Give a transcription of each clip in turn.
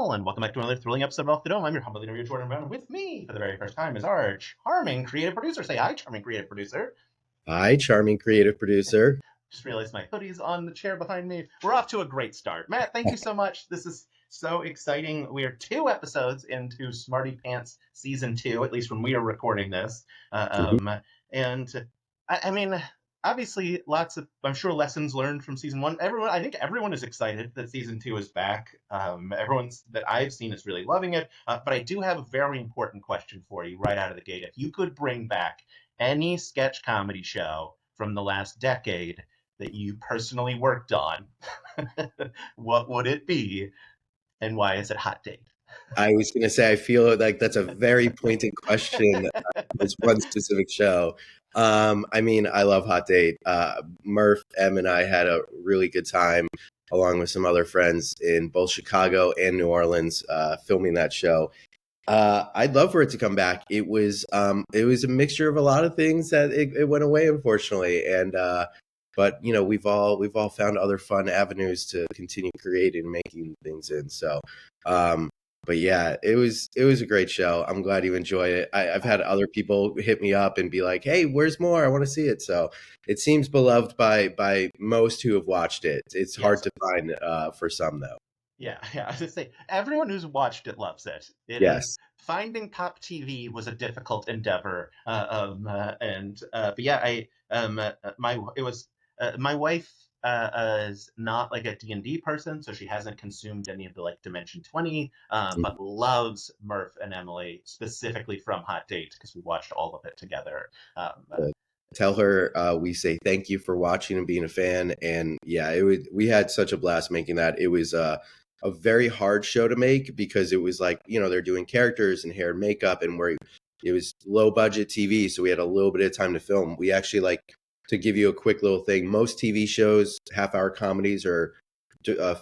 all, and welcome back to another thrilling episode of Off the Dome. I'm your humble interviewer, Jordan Brown, and with me for the very first time is our charming creative producer. Say hi, charming creative producer. Hi, charming creative producer. Just realized my hoodie's on the chair behind me. We're off to a great start. Matt, thank you so much. This is so exciting. We are 2 episodes into Smartypants Season 2, at least when we are recording this. And I mean, obviously, lots of, I'm sure, lessons learned from Season 1. I think everyone is excited that Season 2 is back. Everyone's that I've seen is really loving it. But I do have a very important question for you right out of the gate. If you could bring back any sketch comedy show from the last decade that you personally worked on, what would it be, and why is it Hot Date? I was going to say, I feel like that's a very pointed question. This one specific show. I mean, I love Hot Date. Murph, Em, and I had a really good time, along with some other friends in both Chicago and New Orleans, filming that show. I'd love for it to come back. It was a mixture of a lot of things that it went away, unfortunately, and but you know, we've all found other fun avenues to continue creating and making things in. So, but yeah, it was a great show. I'm glad you enjoyed it. I've had other people hit me up and be like, "Hey, where's more? I want to see it." So it seems beloved by most who have watched it. It's hard to find for some though. Yeah. I was gonna say everyone who's watched it loves it. Yes. Finding Pop TV was a difficult endeavor, but yeah, my wife is not like a D&D person, so she hasn't consumed any of the like Dimension 20, but loves Murph and Emily specifically from Hot Date because we watched all of it together. Tell her we say thank you for watching and being a fan. And yeah, we had such a blast making that. It was a very hard show to make because it was like, you know, they're doing characters and hair and makeup, and it was low budget TV, so we had a little bit of time to film. We actually, like, to give you a quick little thing, most TV shows, half-hour comedies, are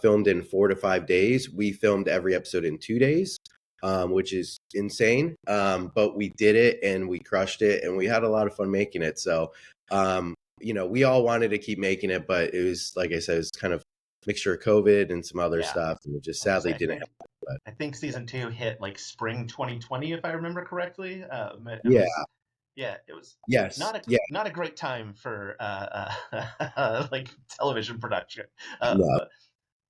filmed in 4 to 5 days. We filmed every episode in 2 days, which is insane. But we did it and we crushed it, and we had a lot of fun making it. So, you know, we all wanted to keep making it, but it was, like I said, it's kind of mixture of COVID and some other stuff, and it just sadly didn't happen. But I think Season 2 hit like spring 2020, if I remember correctly. It was not a great time for like television production. No. But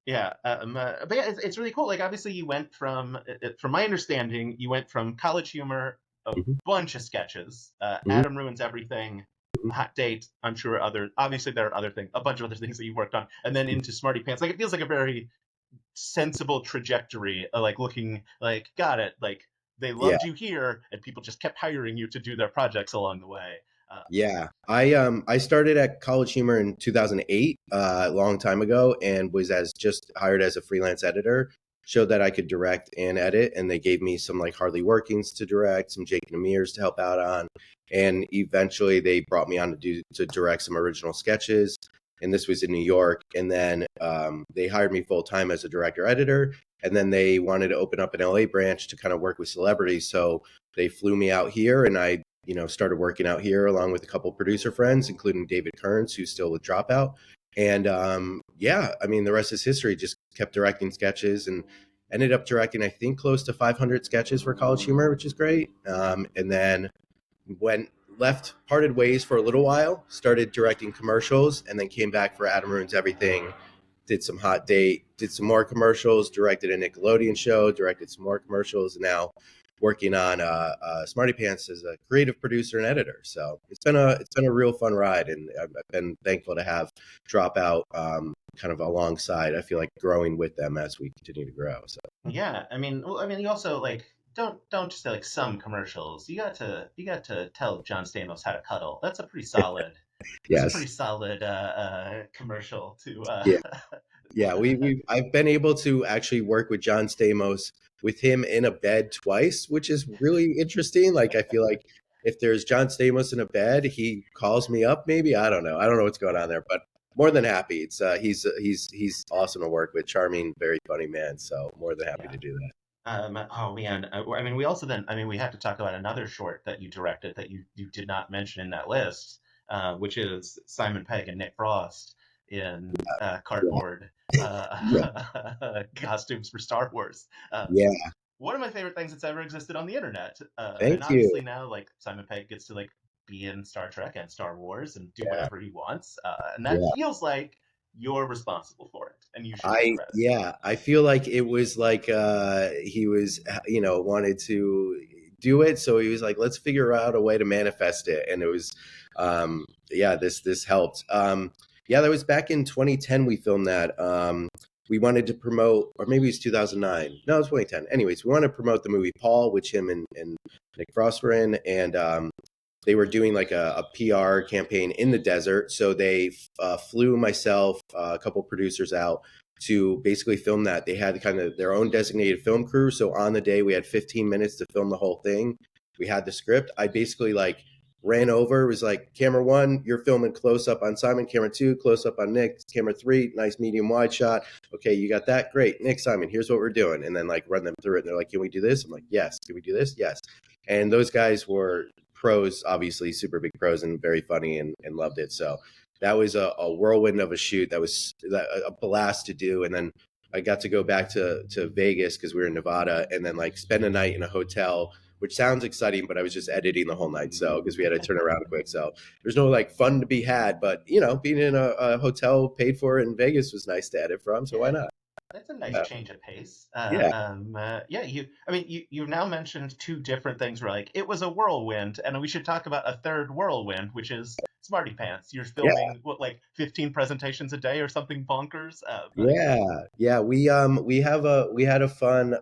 yeah, it's really cool. Like, obviously, you went from my understanding, you went from College Humor, a bunch of sketches, Adam Ruins Everything, Hot Date. I'm sure obviously there are a bunch of other things that you worked on, and then into Smartypants. Like, it feels like a very sensible trajectory, like looking like, got it, like they loved you here and people just kept hiring you to do their projects along the way. I started at College Humor in 2008, a long time ago, and was just hired as a freelance editor. Showed that I could direct and edit, and they gave me some like Hardly Workings to direct, some Jake and Amir's to help out on, and eventually they brought me on to direct some original sketches. And this was in New York. And then they hired me full time as a director editor. And then they wanted to open up an LA branch to kind of work with celebrities. So they flew me out here, and I, you know, started working out here along with a couple producer friends, including David Kearns, who's still with Dropout. And yeah, I mean, the rest is history. Just kept directing sketches and ended up directing, I think, close to 500 sketches for College Humor, which is great. And then parted ways for a little while, started directing commercials, and then came back for Adam Ruins Everything, did some Hot Date, did some more commercials, directed a Nickelodeon show, directed some more commercials, and now working on Smartypants as a creative producer and editor. So it's been a real fun ride, and I've been thankful to have Dropout kind of alongside. I feel like growing with them as we continue to grow. So yeah, I mean, you also like don't just say like some commercials. You got to tell John Stamos how to cuddle. That's a pretty solid. Yes. It's a pretty solid commercial to. Yeah. I've been able to actually work with John Stamos with him in a bed twice, which is really interesting. Like, I feel like if there's John Stamos in a bed, he calls me up. Maybe, I don't know what's going on there, but more than happy. It's he's awesome to work with, charming, very funny man. So more than happy to do that. Oh man, I mean, we have to talk about another short that you directed that you did not mention in that list, which is Simon Pegg and Nick Frost in cardboard Yeah. costumes for Star Wars. Yeah. One of my favorite things that's ever existed on the internet. And Thank you. obviously now, like, Simon Pegg gets to like be in Star Trek and Star Wars and do Yeah. whatever he wants, and that Yeah. feels like you're responsible for it, and you should get I credit. yeah, I feel like it was like he was wanted to do it, so he was like, let's figure out a way to manifest it, and it was yeah, this helped. Yeah, that was back in 2010 we filmed that. We wanted to promote, or maybe it was 2009. No, it was 2010. Anyways, we wanted to promote the movie Paul, which him and Nick Frost were in, and they were doing like a PR campaign in the desert. So they flew myself, a couple producers out to basically film that. They had kind of their own designated film crew. So on the day, we had 15 minutes to film the whole thing. We had the script. I basically like ran over, was like, camera one, you're filming close up on Simon. Camera two, close up on Nick. Camera three, nice medium wide shot. Okay, you got that? Great. Nick, Simon, here's what we're doing. And then like run them through it. And they're like, can we do this? I'm like, yes. Can we do this? Yes. And those guys were pros, obviously super big pros and very funny and loved it. So that was a whirlwind of a shoot. That was a blast to do. And then I got to go back to Vegas because we were in Nevada and then like spend a night in a hotel, which sounds exciting, but I was just editing the whole night. So because we had to turn around quick. So there's no like fun to be had, but being in a hotel paid for in Vegas was nice to edit from. So why Yeah, not? that's a nice Yeah. change of pace. Yeah. Yeah, you've now mentioned two different things where like it was a whirlwind, and we should talk about a third whirlwind, which is Smarty Pants. You're Yeah. filming what, like 15 presentations a day or something bonkers. Yeah. We had a fun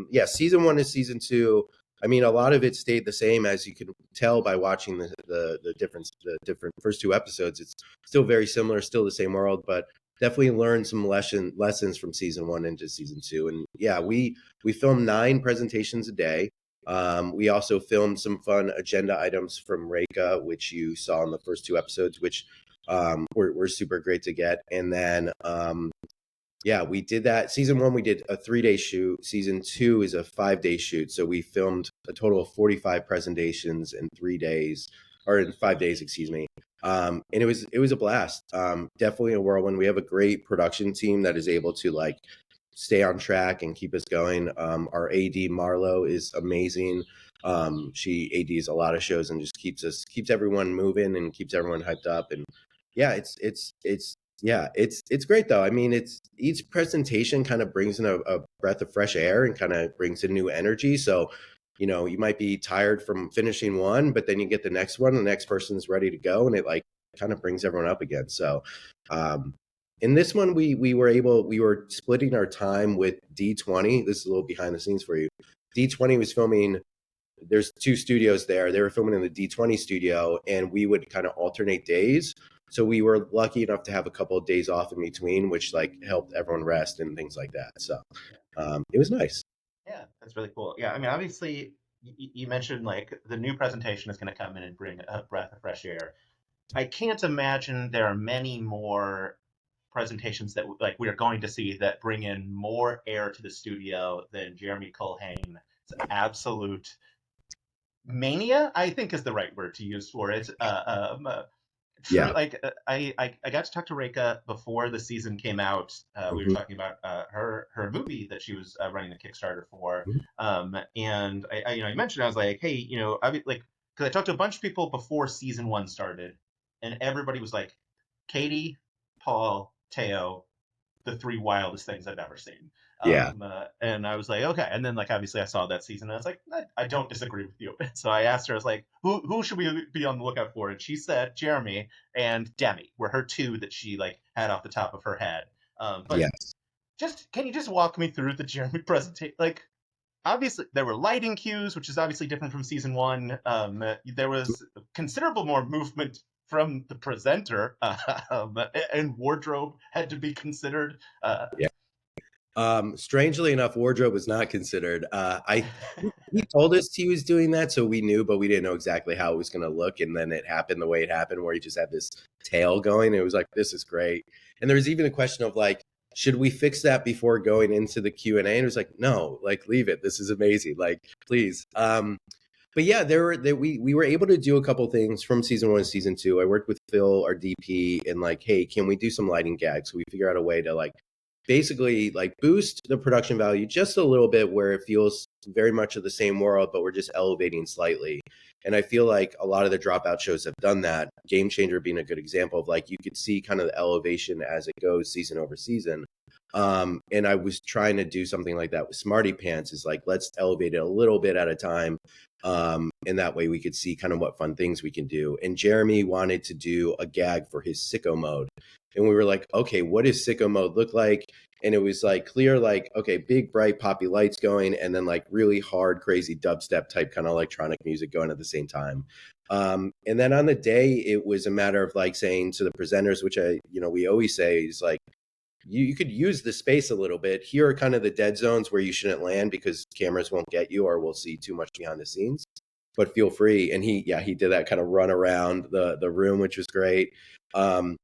yeah, season one and season two. I mean, a lot of it stayed the same as you can tell by watching the different first two episodes. It's still very similar, still the same world, but definitely learned some lessons from season one into season two. And yeah, we filmed 9 presentations a day. We also filmed some fun agenda items from Rekha, which you saw in the first 2 episodes, which were super great to get. And then yeah, we did that. Season one, we did a 3-day shoot. Season two is a 5-day shoot. So we filmed a total of 45 presentations in 3 days, or in 5 days, excuse me. And it was a blast. Definitely a whirlwind. We have a great production team that is able to like stay on track and keep us going. Our AD Marlo is amazing. She ADs a lot of shows and just keeps everyone moving and keeps everyone hyped up. And yeah, it's great though. I mean, it's each presentation kind of brings in a breath of fresh air and kind of brings in new energy. So, you might be tired from finishing one, but then you get the next one, the next person's ready to go, and it like kind of brings everyone up again. So, in this one, we were splitting our time with D20. This is a little behind the scenes for you. D20 was filming. There's 2 studios there. They were filming in the D20 studio, and we would kind of alternate days. So we were lucky enough to have a couple of days off in between, which like helped everyone rest and things like that. So it was nice. Yeah, that's really cool. Yeah, I mean, obviously, you mentioned like the new presentation is going to come in and bring a breath of fresh air. I can't imagine there are many more presentations that like we are going to see that bring in more air to the studio than Jeremy Culhane's absolute mania, I think is the right word to use for it. True, Yeah. like I got to talk to Rekha before the season came out. We were Mhm. talking about her movie that she was running the Kickstarter for, Mhm. and I mentioned, I was like, hey, like, because I talked to a bunch of people before season one started, and everybody was like, Katie, Paul, Teo, the 3 wildest things I've ever seen. Yeah. And I was like, okay. And then, like, obviously, I saw that season, and I was like, I don't disagree with you. So I asked her, I was like, who should we be on the lookout for? And she said Jeremy and Demi were her 2 that she like had off the top of her head. But Yes. just can you just walk me through the Jeremy presentation? Like, obviously, there were lighting cues, which is obviously different from season one. There was considerable more movement from the presenter, and wardrobe had to be considered. Yeah. Strangely enough, wardrobe was not considered. He told us he was doing that, so we knew, but we didn't know exactly how it was going to look. And then it happened the way it happened, where he just had this tail going. It was like, this is great. And there was even a question of like, should we fix that before going into the Q&A? And it was like, no, like leave it. This is amazing. Like, please. But yeah, we were able to do a couple things from season 1 to season 2. I worked with Phil, our DP, and like, hey, can we do some lighting gags? So we figure out a way to like basically like boost the production value just a little bit where it feels very much of the same world, but we're just elevating slightly. And I feel like a lot of the dropout shows have done that. Game Changer being a good example of like you could see kind of the elevation as it goes season over season. And I was trying to do something like that with Smartypants, is like, let's elevate it a little bit at a time. And that way we could see kind of what fun things we can do. And Jeremy wanted to do a gag for his sicko mode. And we were like, okay, what does sicko mode look like? And it was like clear, like, okay, big, bright, poppy lights going, and then like really hard, crazy dubstep type kind of electronic music going at the same time. And then on the day, it was a matter of like saying to the presenters, which we always say is like, you could use the space a little bit. Here are kind of the dead zones where you shouldn't land because cameras won't get you or we'll see too much behind the scenes. But feel free. And he did that kind of run around the room, which was great. And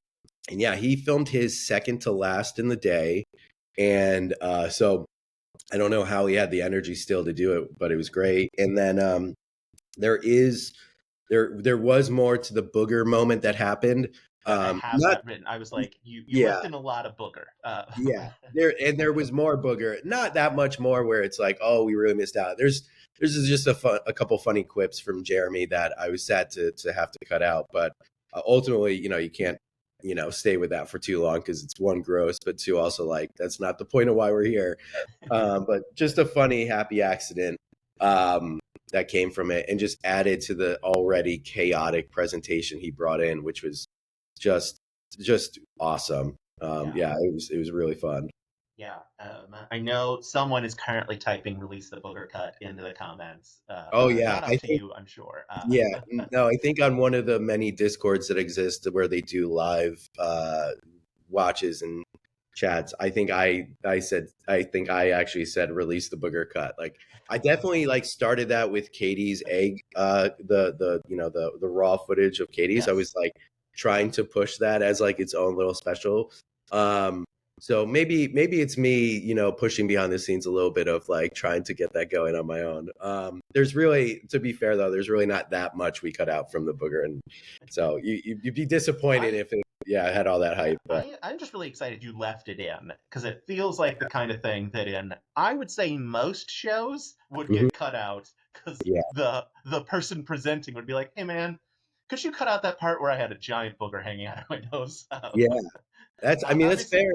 yeah, he filmed his second to last in the day. And so I don't know how he had the energy still to do it, but it was great. And then there was more to the booger moment that happened. I have that written. I was like, you left in a lot of booger. Yeah, there was more booger, not that much more where it's like, oh, we really missed out. There's just a couple funny quips from Jeremy that I was sad to have to cut out, but ultimately, you can't stay with that for too long because it's one, gross, but two, also like that's not the point of why we're here. But just a funny, happy accident that came from it, and just added to the already chaotic presentation he brought in, which was just awesome. Yeah, it was really fun. Yeah, I know someone is currently typing "release the booger cut" into the comments. Oh yeah, Not I up to think you, I'm sure. no, I think on one of the many discords that exist where they do live watches and chats, I think I actually said release the booger cut. Like I definitely like started that with Katie's egg, the raw footage of Katie's. I Yes. was like trying to push that as like its own little special. So maybe it's me, pushing behind the scenes a little bit of like trying to get that going on my own. There's really, to be fair though, there's really not that much we cut out from the booger, and so you'd be disappointed if it had all that hype. But I'm just really excited you left it in because it feels like the kind of thing that in I would say most shows would mhm, get cut out because yeah, the person presenting would be like, "Hey man, could you cut out that part where I had a giant booger hanging out of my nose?" yeah, I mean that's Obviously, fair.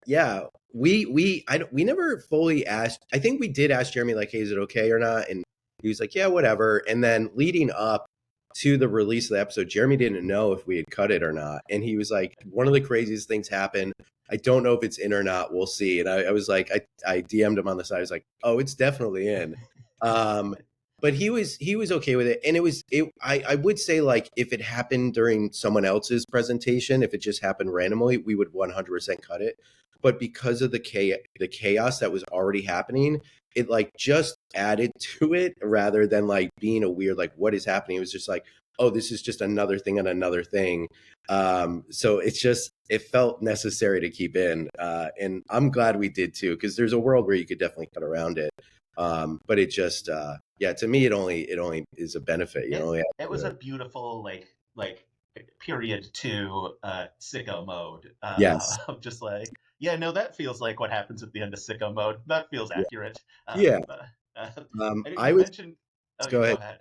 Yeah, we never fully asked. I think we did ask Jeremy like, hey, is it okay or not? And he was like, yeah, whatever. And then leading up to the release of the episode, Jeremy didn't know if we had cut it or not. And he was like, one of the craziest things happened. I don't know if it's in or not. We'll see. And I was like, I DM'd him on the side. I was like, oh, it's definitely in. Um, but he was okay with it. And I would say like if it happened during someone else's presentation, if it just happened randomly, we would 100% cut it. But because of the chaos that was already happening, it like just added to it rather than like being a weird like what is happening. It was just like, oh, this is just another thing on another thing. So it felt necessary to keep in, and I'm glad we did too, because there's a world where you could definitely cut around it. But it just to me it only is a benefit. You know, it was a beautiful like period to sicko mode yes, of just like, yeah, no, that feels like what happens at the end of sicko mode. That feels yeah, accurate. yeah. Uh, I you was mentioned, oh, go you go ahead. ahead.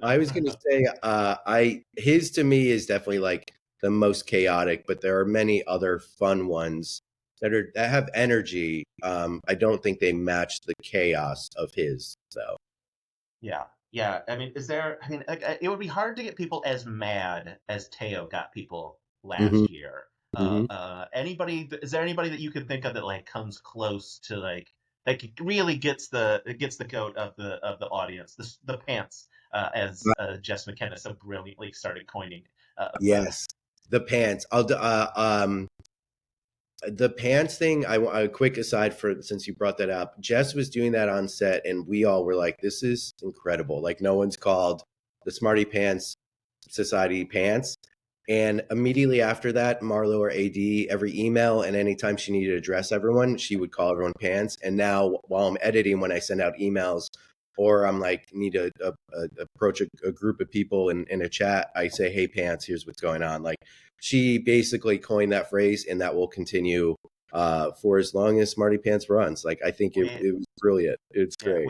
I was going to say, his to me is definitely like the most chaotic, but there are many other fun ones that have energy. I don't think they match the chaos of his. So, Yeah, yeah. I mean, I mean, it would be hard to get people as mad as Teo got people hmm last year. hmm Is there anybody that you can think of that like comes close to like really gets the goat of the audience, the pants, as Jess McKenna so brilliantly started coining. yes, the pants. The pants thing. A quick aside for since you brought that up. Jess was doing that on set, and we all were like, "This is incredible!" Like no one's called the Smarty Pants Society pants. And immediately after that, Marlo or AD, every email and anytime she needed to address everyone, she would call everyone pants. And now, while I'm editing, when I send out emails, or I'm like need to approach a group of people in a chat, I say, "Hey, Pants, here's what's going on." Like she basically coined that phrase, and that will continue for as long as Smarty Pants runs. Like I think it was brilliant. It's Yeah, great.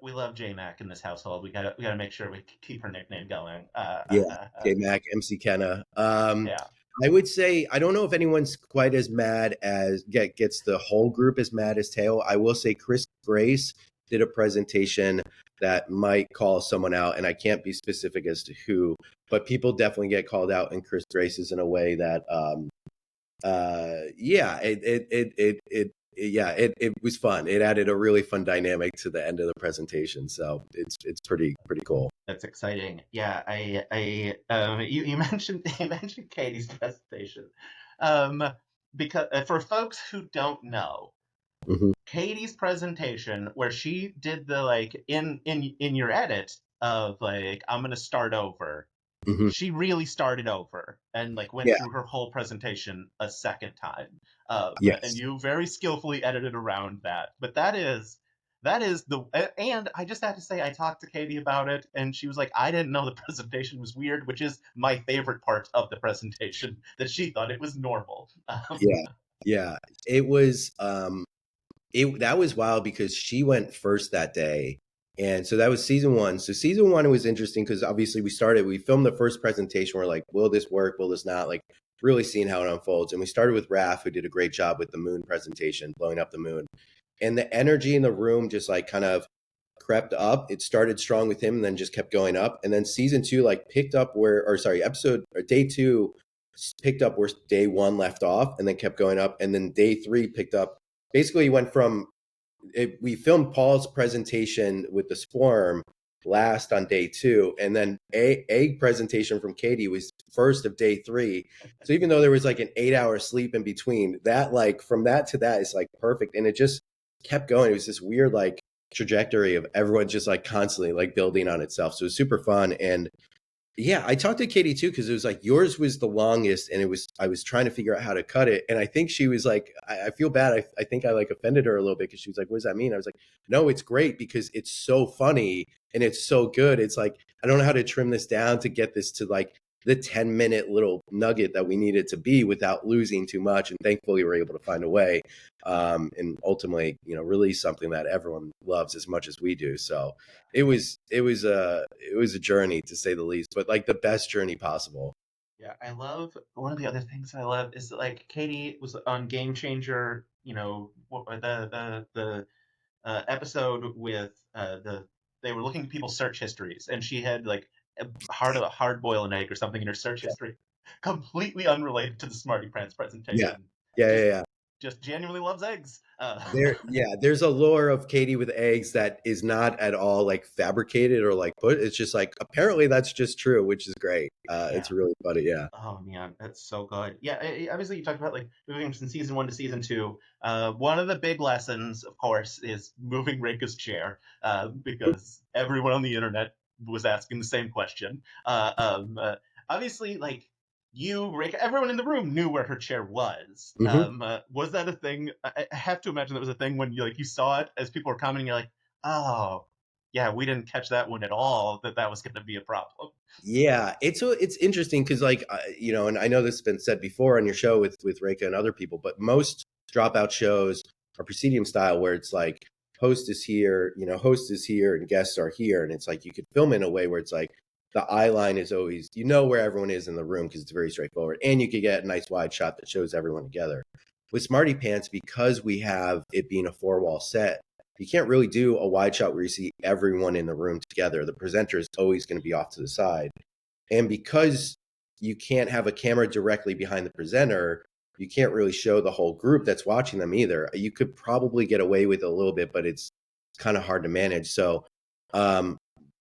we love J Mac in this household. We gotta make sure we keep her nickname going. Yeah, J Mac, MC Kenna. Yeah, I would say I don't know if anyone's quite as mad as gets the whole group as mad as Teo. I will say Chris Grace did a presentation that might call someone out, and I can't be specific as to who, but people definitely get called out in Chris Grace's in a way that yeah, it was fun. It added a really fun dynamic to the end of the presentation, so it's pretty cool. that's exciting. Yeah, you mentioned you mentioned Katie's presentation, um, because for folks who don't know, Hmm. Katie's presentation where she did the like in your edit of like I'm gonna start over. Hmm. She really started over and like went Yeah. through her whole presentation a second time. And Yes. you very skillfully edited around that. But that is the and I just had to say I talked to Katie about it and she was like, I didn't know the presentation was weird, which is my favorite part of the presentation, that she thought it was normal. Yeah. Yeah. It was that was wild because she went first that day. And so that was season one. So season one was interesting because obviously we filmed the first presentation. We're like, will this work? Will this not? Like really seeing how it unfolds. And we started with Raph, who did a great job with the moon presentation, blowing up the moon. And the energy in the room just like kind of crept up. It started strong with him and then just kept going up. And then season two like picked up episode or day two picked up where day one left off and then kept going up. And then day three picked up. Basically, went from we filmed Paul's presentation with the swarm last on day two, and then egg presentation from Katie was first of day three. So even though there was like an 8 hour sleep in between, that like from that to that is like perfect, and it just kept going. It was this weird like trajectory of everyone just like constantly like building on itself. So it was super fun. And yeah, I talked to Katie too because it was like yours was the longest, and I was trying to figure out how to cut it, and I think she was like, I feel bad. I think I like offended her a little bit because she was like, "What does that mean?" I was like, "No, it's great because it's so funny and it's so good. It's like I don't know how to trim this down to get this to like the 10-minute little nugget that we need it to be without losing too much." And thankfully, we're able to find a way, and ultimately, release something that everyone loves as much as we do. So it was a journey to say the least, but like the best journey possible. Yeah, I love one of the other things I love is that, like Katie was on Game Changer, the episode with they were looking at people's search histories, and she had like a hard boil an egg or something in her search history, completely unrelated to the Smarty Pants Yeah, presentation. yeah, yeah, Just yeah. just genuinely loves eggs. There's a lore of Katie with eggs that is not at all like fabricated or like put. It's just like apparently that's just true, which is great. Yeah. It's really funny. Yeah. Oh man, that's so good. Yeah, obviously you talked about like moving from season one to season two. One of the big lessons, of course, is moving Rekha's chair, because everyone on the internet was asking the same question. Obviously, like you, Rekha, everyone in the room knew where her chair was. Hmm. Was that a thing? I have to imagine that was a thing when you saw it as people were commenting. You're like, oh, yeah, we didn't catch that one at all. That was going to be a problem. Yeah, it's interesting because like and I know this has been said before on your show with Rekha and other people, but most dropout shows are Presidium style where it's like host is here and guests are here, and it's like you could film in a way where it's like the eye line is always where everyone is in the room because it's very straightforward, and you could get a nice wide shot that shows everyone together. With Smarty Pants, because we have it being a four-wall set, you can't really do a wide shot where you see everyone in the room together. The presenter is always going to be off to the side. And because you can't have a camera directly behind the presenter, you can't really show the whole group that's watching them either. You could probably get away with it a little bit, but it's kind of hard to manage. So,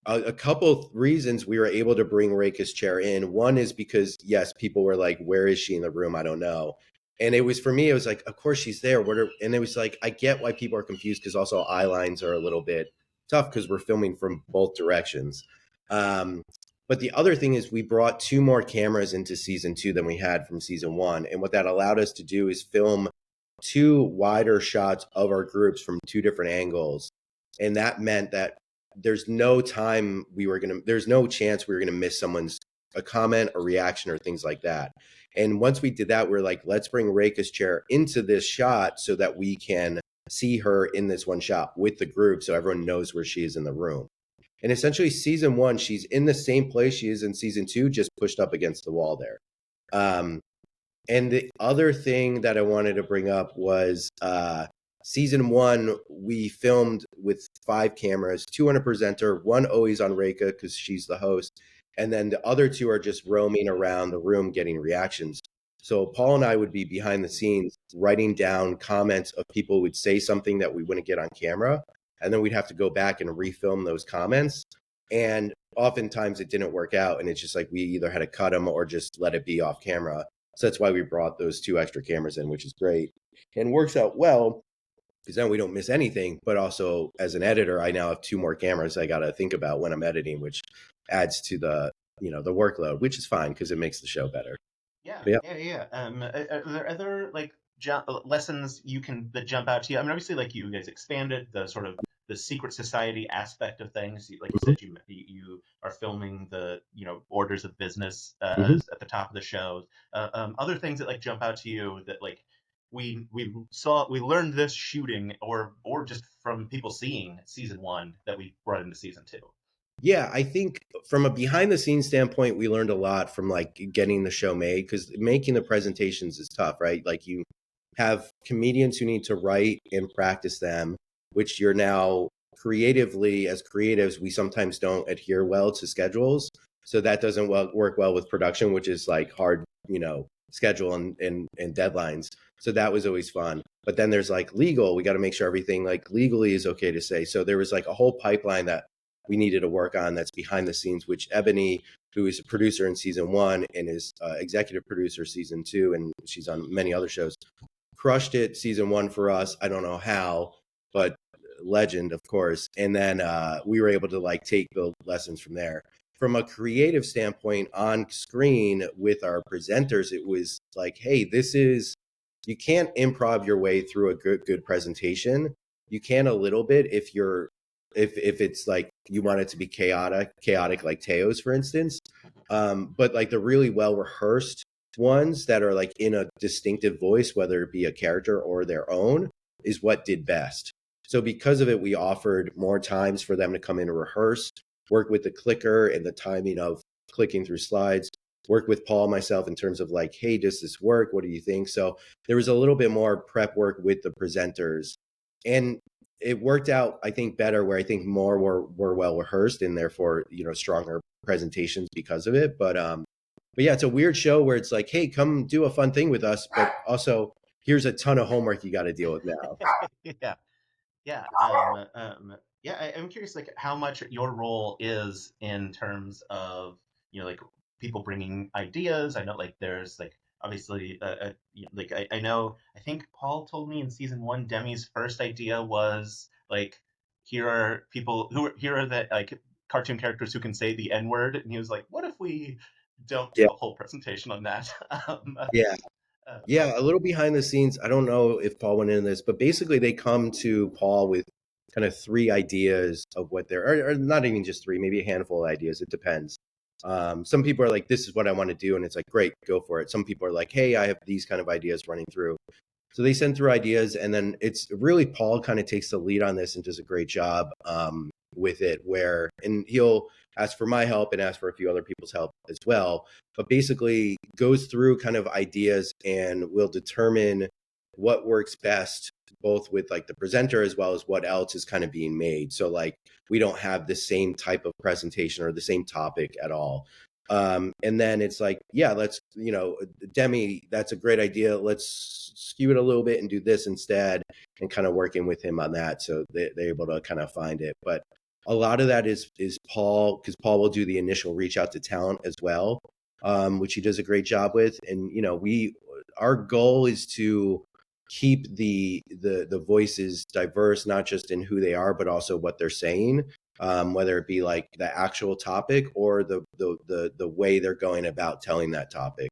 a couple reasons we were able to bring Rekha's chair in. One is because, yes, people were like, where is she in the room? I don't know. And it was for me, it was like, of course she's there. And it was like, I get why people are confused because also eye lines are a little bit tough because we're filming from both directions. Um, but the other thing is we brought two more cameras into season two than we had from season one. And what that allowed us to do is film two wider shots of our groups from two different angles. And that meant that there's no time there's no chance we were gonna miss someone's a comment or reaction or things like that. And once we did that, we're like, let's bring Rekha's chair into this shot so that we can see her in this one shot with the group, so everyone knows where she is in the room. And essentially, season 1, she's in the same place she is in season 2, just pushed up against the wall there. And the other thing that I wanted to bring up was season 1, we filmed with 5 cameras, 2 on a presenter, 1 always on Rekha because she's the host, and then the other 2 are just roaming around the room getting reactions. So Paul and I would be behind the scenes writing down comments of people who would say something that we wouldn't get on camera, and then we'd have to go back and refilm those comments. And oftentimes it didn't work out, and it's just like we either had to cut them or just let it be off camera. So that's why we brought those 2 extra cameras in, which is great and works out well because then we don't miss anything. But also, as an editor, I now have 2 more cameras I got to think about when I'm editing, which adds to the the workload, which is fine because it makes the show better. Yeah, Yeah. yeah. Are there other like lessons that jump out to you? I mean, obviously, like you guys expanded the sort of the secret society aspect of things. Like you said, you are filming the orders of business Mm-hmm. at the top of the shows. Other things that like jump out to you that like we learned this shooting or just from people seeing season 1 that we brought into season 2. Yeah, I think from a behind the scenes standpoint, we learned a lot from like getting the show made because making the presentations is tough, right? Like you have comedians who need to write and practice them, which you're now creatively, as creatives, we sometimes don't adhere well to schedules. So that doesn't work well with production, which is like hard, schedule and deadlines. So that was always fun. But then there's like legal, we got to make sure everything like legally is okay to say. So there was like a whole pipeline that we needed to work on that's behind the scenes, which Ebony, who is a producer in season 1 and is executive producer season 2, and she's on many other shows, crushed it season 1 for us. I don't know how, but legend, of course. And then we were able to like take the lessons from there. From a creative standpoint on screen with our presenters, it was like, hey, you can't improv your way through a good presentation. You can a little bit if it's like you want it to be chaotic like Teo's, for instance. But like the really well rehearsed ones that are like in a distinctive voice, whether it be a character or their own, is what did best. So because of it, we offered more times for them to come in and rehearse, work with the clicker and the timing of clicking through slides, work with Paul, myself in terms of like, hey, does this work? What do you think? So there was a little bit more prep work with the presenters. And it worked out, I think, better where I think more were well rehearsed and therefore, stronger presentations because of it. But yeah, it's a weird show where it's like, hey, come do a fun thing with us, but also here's a ton of homework you got to deal with now. Yeah. Yeah. Yeah. I'm curious, like, how much your role is in terms of, like people bringing ideas. I know, like, there's like obviously, like I know. I think Paul told me in season 1, Demi's first idea was like, here are here are the like cartoon characters who can say the N word, and he was like, what if we don't Yeah, do a whole presentation on that? yeah, Uh, yeah. A little behind the scenes. I don't know if Paul went into this, but basically they come to Paul with kind of 3 ideas of what or not even just 3, maybe a handful of ideas. It depends. Some people are like, this is what I want to do. And it's like, great, go for it. Some people are like, hey, I have these kind of ideas running through. So they send through ideas, and then it's really Paul kind of takes the lead on this and does a great job with it. And he'll ask for my help and ask for a few other people's help as well. But basically, goes through kind of ideas and will determine what works best, both with like the presenter as well as what else is kind of being made. So like we don't have the same type of presentation or the same topic at all. And then it's like, yeah, let's, Demi, that's a great idea. Let's skew it a little bit and do this instead, and kind of working with him on that. So they're able to kind of find it. But a lot of that is Paul, because Paul will do the initial reach out to talent as well, which he does a great job with. And, our goal is to keep the voices diverse, not just in who they are, but also what they're saying. Whether it be like the actual topic or the way they're going about telling that topic,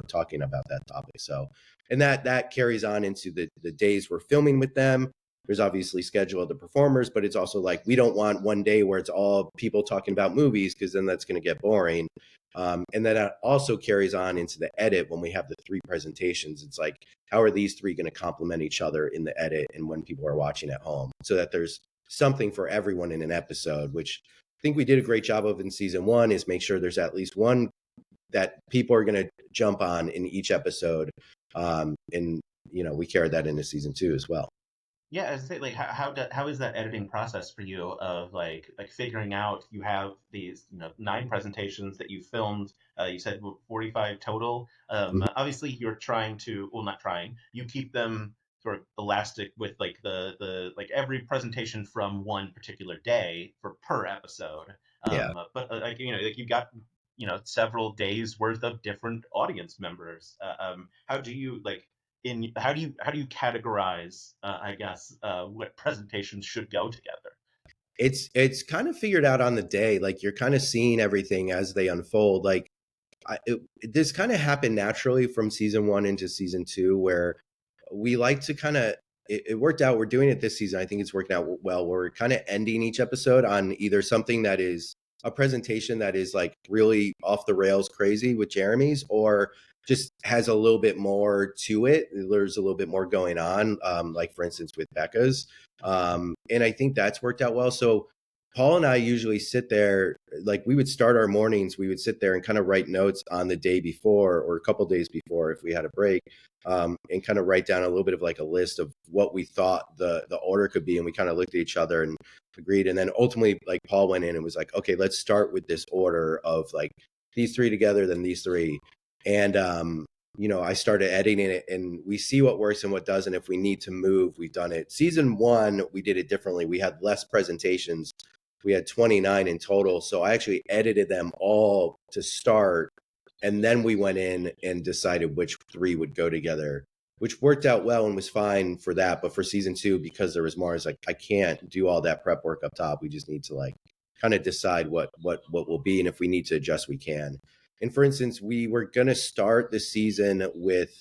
talking about that topic. So, and that carries on into the days we're filming with them. there's obviously schedule of the performers, but it's also like, we don't want one day where it's all people talking about movies, because then that's going to get boring. And then that also carries on into the edit. When we have the 3 presentations, it's like, how are these 3 going to complement each other in the edit and when people are watching at home, so that there's something for everyone in an episode, which I think we did a great job of in season 1, is make sure there's at least one that people are going to jump on in each episode. And, we carried that into season 2 as well. Yeah, as I say, like how is that editing process for you of like figuring out, you have these 9 presentations that you filmed, you said 45 total. Obviously you're trying to, well, not trying, you keep them sort of elastic with like the like every presentation from one particular day for per episode. Yeah. But like like you've got several days worth of different audience members. How do you like how do you categorize I guess what presentations should go together? It's kind of figured out on the day. Like, you're kind of seeing everything as they unfold. Like, this kind of happened naturally from season 1 into season 2, where we like to kind of, it worked out. We're doing it this season. I think it's working out well. We're kind of ending each episode on either something that is a presentation that is like really off the rails crazy with Jeremy's, or just has a little bit more to it. There's a little bit more going on, like for instance with Becca's. And I think that's worked out well. So Paul and I usually sit there, like we would start our mornings, we would sit there and kind of write notes on the day before, or a couple days before if we had a break, and kind of write down a little bit of like a list of what we thought the order could be. And we kind of looked at each other and agreed. And then ultimately, like, Paul went in and was like, okay, let's start with this order of like these 3 together, then these 3. And, I started editing it, and we see what works and what doesn't. If we need to move, we've done it. Season 1, we did it differently. We had less presentations. We had 29 in total. So I actually edited them all to start. And then we went in and decided which 3 would go together, which worked out well and was fine for that. But for season 2, because there was more, it's like, I can't do all that prep work up top. We just need to like kind of decide what will be. And if we need to adjust, we can. And for instance, we were going to start the season with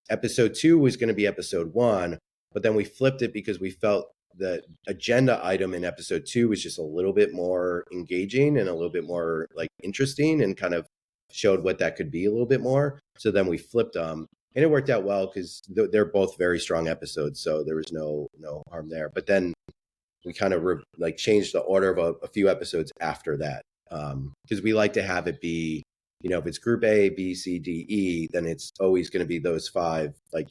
episode 2 was going to be episode 1, but then we flipped it because we felt the agenda item in episode 2 was just a little bit more engaging and a little bit more like interesting, and kind of showed what that could be a little bit more. So then we flipped them, and it worked out well because they're both very strong episodes. So there was no harm there. But then we kind of like changed the order of a few episodes after that, because we like to have it be, if it's group A, B, C, D, E, then it's always going to be those 5. Like,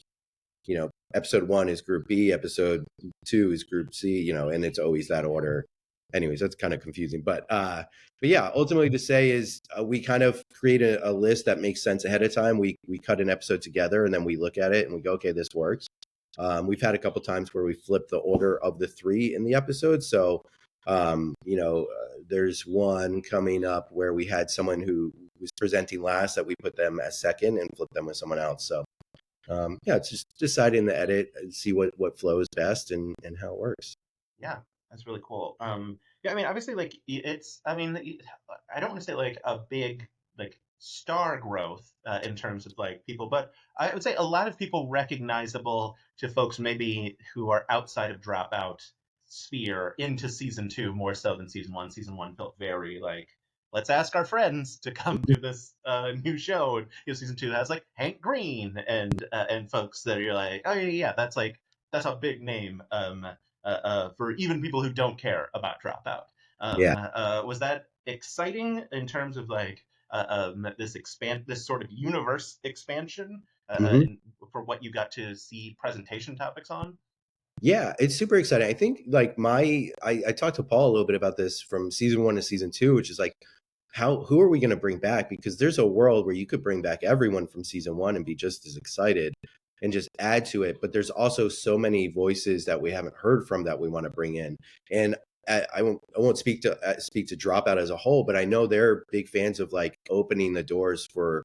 episode 1 is group B, episode 2 is group C, and it's always that order. Anyways, that's kind of confusing. But yeah, ultimately to say is we kind of create a list that makes sense ahead of time. We cut an episode together, and then we look at it and we go, okay, this works. We've had a couple times where we flip the order of the 3 in the episode. So, there's one coming up where we had someone who was presenting last that we put them as second and flip them with someone else. So yeah, it's just deciding the edit and see what flows best and how it works. Yeah, that's really cool. Yeah, I mean, obviously, like it's, I mean, I don't want to say like a big like star growth in terms of like people, but I would say a lot of people recognizable to folks maybe who are outside of Dropout sphere into season 2 more so than season 1. Season 1 felt very like, let's ask our friends to come to this new show. And, season 2 has like Hank Green and folks that are like, oh yeah, that's a big name for even people who don't care about Dropout. Was that exciting in terms of like this sort of universe expansion for what you got to see presentation topics on? Yeah, it's super exciting. I think like I talked to Paul a little bit about this from season 1 to season 2, which is like, who are we going to bring back? Because there's a world where you could bring back everyone from season 1 and be just as excited and just add to it. But there's also so many voices that we haven't heard from that we want to bring in. And I won't speak to Dropout as a whole, but I know they're big fans of like opening the doors for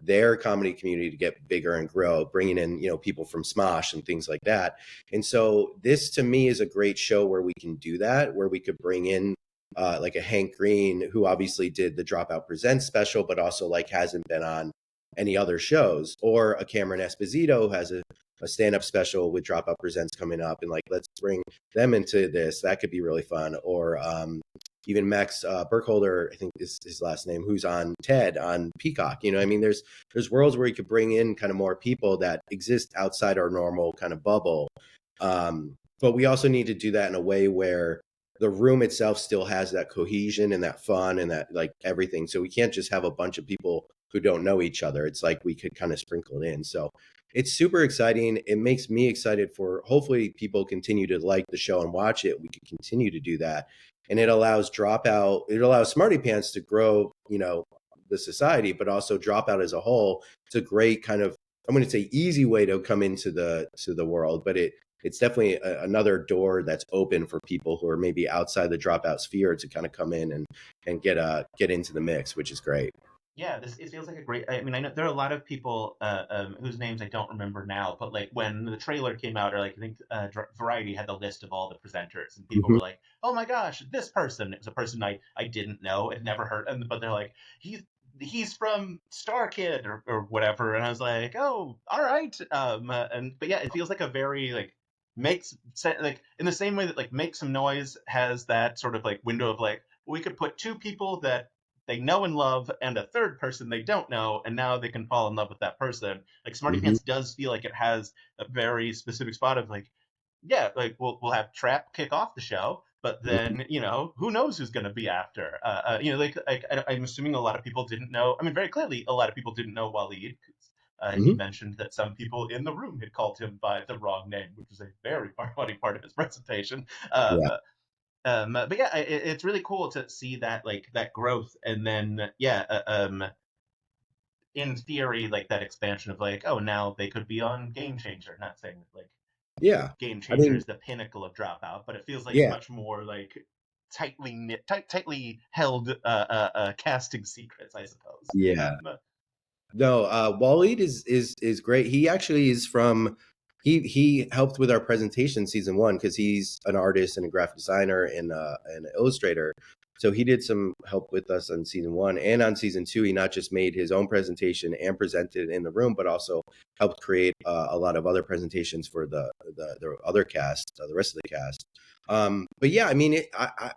their comedy community to get bigger and grow, bringing in, people from Smosh and things like that. And so this to me is a great show where we can do that, where we could bring in like a Hank Green, who obviously did the Dropout Presents special, but also like hasn't been on any other shows. Or a Cameron Esposito has a stand-up special with Dropout Presents coming up, and like, let's bring them into this. That could be really fun. Or even Max Burkholder, I think is his last name, who's on TED on Peacock. You know, I mean, there's worlds where you could bring in kind of more people that exist outside our normal kind of bubble. But we also need to do that in a way where the room itself still has that cohesion and that fun and that like everything. So we can't just have a bunch of people who don't know each other. It's like we could kind of sprinkle it in. So it's super exciting. It makes me excited for hopefully people continue to like the show and watch it. We could continue to do that. And it allows Smartypants to grow, you know, the society, but also Dropout as a whole. It's a great kind of, I'm going to say easy way to come into the world, but it's definitely another door that's open for people who are maybe outside the Dropout sphere to kind of come in and get into the mix, which is great. Yeah, it feels like a great. I mean, I know there are a lot of people whose names I don't remember now, but like when the trailer came out, or like I think Variety had the list of all the presenters, and people were like, "Oh my gosh, this person!" It was a person I didn't know, had never heard, but they're like, he's from Star Kid or whatever," and I was like, "Oh, all right." But yeah, it feels like a very like like in the same way that like Make Some Noise has that sort of like window of like we could put two people that they know and love and a third person they don't know, and now they can fall in love with that person. Like Smarty Mm-hmm. Pants does feel like it has a very specific spot of like, yeah, like we'll have Trap kick off the show, but then you know who knows who's going to be after. You know, I'm assuming a lot of people didn't know. I mean, very clearly, a lot of people didn't know Waleed. He Mm-hmm. mentioned that some people in the room had called him by the wrong name, which was a very funny part of his presentation. Yeah. But yeah, it's really cool to see that like that growth, and then yeah, in theory, like that expansion of like, oh, now they could be on Game Changer. Not saying that like Yeah. Game I Changer mean, is the pinnacle of Dropout, but it feels like yeah. much more like tightly knit, tightly held casting secrets, I suppose. Yeah. No, Waleed is great. He actually is from he helped with our presentation season one because he's an artist and a graphic designer and an illustrator. So he did some help with us on season one, and on season two, he not just made his own presentation and presented in the room, but also helped create a lot of other presentations for the other cast, the rest of the cast. But yeah, I mean,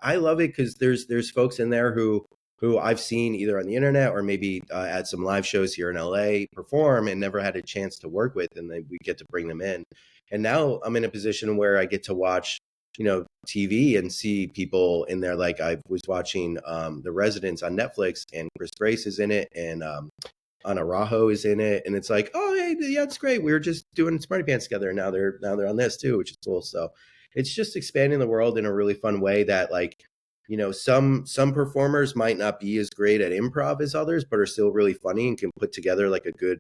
I love it because there's folks in there who I've seen either on the internet or maybe at some live shows here in LA perform and never had a chance to work with, and then we get to bring them in. And now I'm in a position where I get to watch, you know, TV and see people in there. Like I was watching The Residents on Netflix, and Chris Grace is in it, and Ana Rajo is in it, and it's like, oh hey, yeah, it's great. We were just doing Smartypants together, and now they're on this too, which is cool. So it's just expanding the world in a really fun way that like, you know, some performers might not be as great at improv as others, but are still really funny and can put together like a good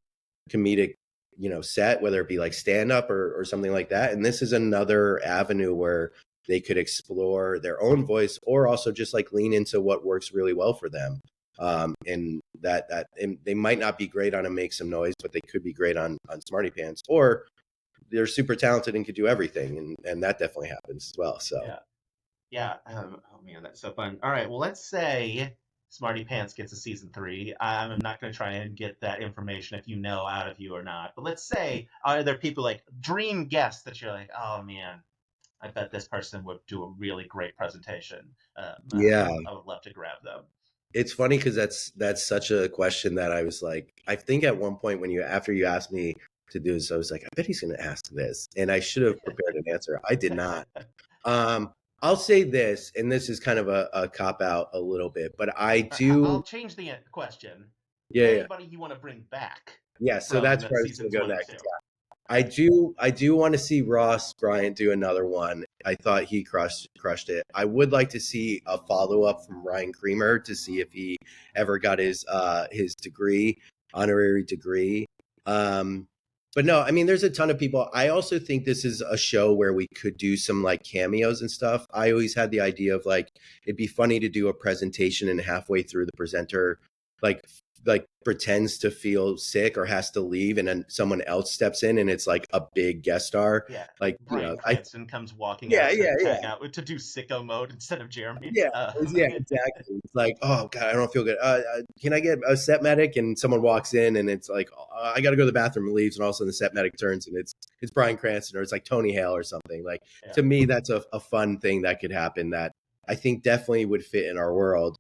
comedic, you know, set, whether it be like stand up or something like that. And this is another avenue where they could explore their own voice or also just like lean into what works really well for them. And and they might not be great on a Make Some Noise, but they could be great on Smartypants, or they're super talented and could do everything. And that definitely happens as well. So Yeah. Yeah. Oh man, that's so fun. All right. Well, let's say Smarty Pants gets a season three. I'm not going to try and get that information if you know out of you or not. But let's say are there people like dream guests that you're like, oh man, I bet this person would do a really great presentation. yeah. I would love to grab them. It's funny because that's such a question that I was like, I think at one point when after you asked me to do this, I was like, I bet he's going to ask this, and I should have prepared an answer. I did not. I'll say this, and this is kind of a cop out a little bit, but I I'll do. change the question. Yeah, yeah, Anybody you want to bring back yeah. So from that's where I was going seasons to go one and next. two? I do want to see Ross Bryant do another one. I thought he crushed it. I would like to see a follow up from Ryan Creamer to see if he ever got his degree, honorary degree. But no, I mean, there's a ton of people. I also think this is a show where we could do some like cameos and stuff. I always had the idea of like it'd be funny to do a presentation and halfway through the presenter like like pretends to feel sick or has to leave, and then someone else steps in, and it's like a big guest star. Yeah, Like, Bryan Cranston comes walking yeah, out to yeah, yeah. hang out to do sicko mode instead of Jeremy. Yeah, yeah, exactly. It's like, oh god, I don't feel good. Can I get a set medic? And someone walks in, and it's like, I got to go to the bathroom, and leaves, and all of a sudden the set medic turns, and it's Bryan Cranston, or it's like Tony Hale or something. Like, Yeah. to me, that's a fun thing that could happen that I think definitely would fit in our world.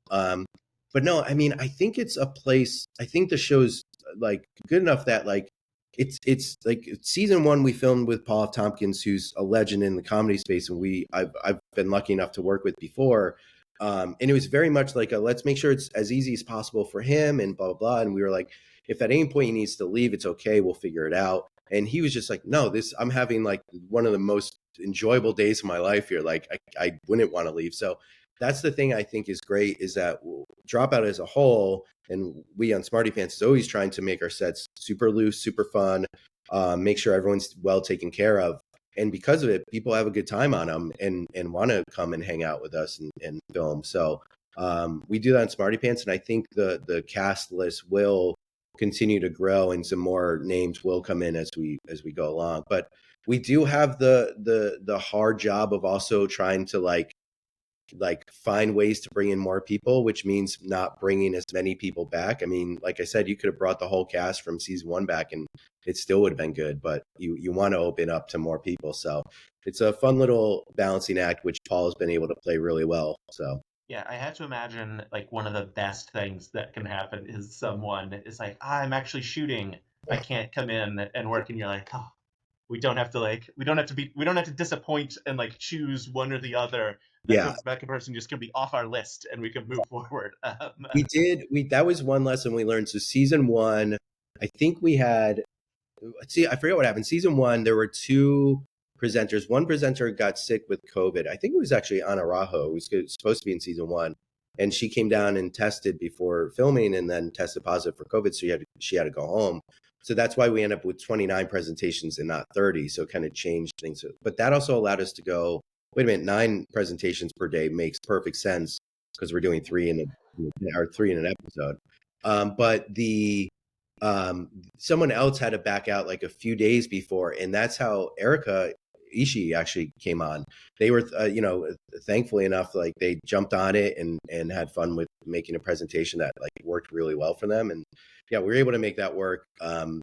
But no, I mean, I think it's a place. I think the show's like good enough that like it's like season 1 we filmed with Paul F. Tompkins, who's a legend in the comedy space, and I've been lucky enough to work with before. And it was very much like let's make sure it's as easy as possible for him and blah, blah, blah. And we were like, if at any point he needs to leave, it's okay. We'll figure it out. And he was just like, no, I'm having like one of the most enjoyable days of my life here. Like I wouldn't want to leave. So that's the thing I think is great, is that Dropout as a whole, and we on Smartypants is always trying to make our sets super loose, super fun, make sure everyone's well taken care of. And because of it, people have a good time on them and want to come and hang out with us and film. So we do that on Smartypants, and I think the cast list will continue to grow, and some more names will come in as we go along. But we do have the hard job of also trying to like find ways to bring in more people, which means not bringing as many people back. I mean, like I said, you could have brought the whole cast from season 1 back and it still would have been good, but you want to open up to more people. So it's a fun little balancing act, which Paul has been able to play really well. So Yeah, I have to imagine like one of the best things that can happen is someone is like, I'm actually shooting. I can't come in and work, and you're like, oh, we don't have to disappoint and like choose one or the other. yeah, The backup person just gonna be off our list, and we can move forward. that was one lesson we learned. So season 1, I think we had, I forget what happened. Season 1, there were 2 presenters. One presenter got sick with COVID. I think it was actually Ana Rajo, who was supposed to be in season 1. And she came down and tested before filming and then tested positive for COVID. So she had to go home. So that's why we end up with 29 presentations and not 30. So it kind of changed things. But that also allowed us to go, wait a minute, 9 presentations per day makes perfect sense because we're doing 3 in an episode. But someone else had to back out like a few days before, and that's how Rekha Ishii actually came on. They were, thankfully enough, like they jumped on it and had fun with making a presentation that like worked really well for them. And yeah, we were able to make that work. And